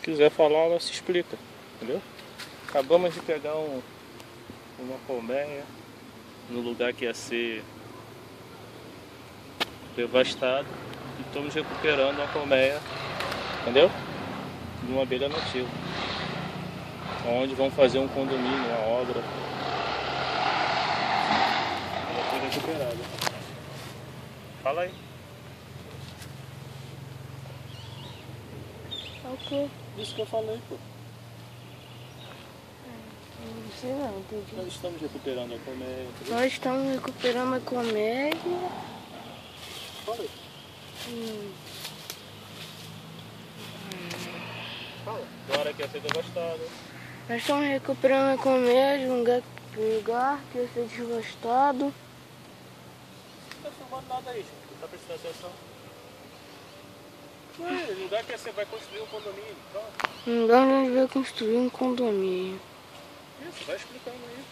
quiser falar, ela se explica, entendeu? Acabamos de pegar uma colmeia no lugar que ia ser devastado e estamos recuperando uma colmeia, entendeu? De uma abelha nativa, onde vão fazer um condomínio, uma obra. Ela foi recuperada. Fala aí. O quê? Isso que eu falei, pô. Não sei não, entendi. Nós estamos recuperando a colmeia. Entendeu? Nós estamos recuperando a comédia. Fala aí. Fala. Agora que ia ser devastado. Nós estamos recuperando a comédia, um lugar que ia ser devastado. Não tá filmando nada aí, gente. Não tá prestando atenção. Ué, lugar que você vai construir um condomínio. Pronto. Um lugar onde a gente vai construir um condomínio. Isso, vai explicando aí.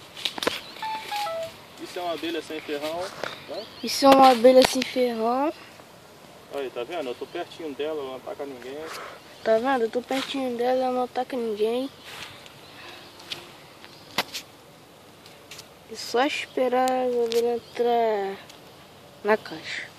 Isso é uma abelha sem ferrão. Tá? Isso é uma abelha sem ferrão. Olha, tá vendo? Eu tô pertinho dela, ela não ataca ninguém. Tá vendo? Eu tô pertinho dela, ela não ataca ninguém. É só esperar a abelha entrar na caixa.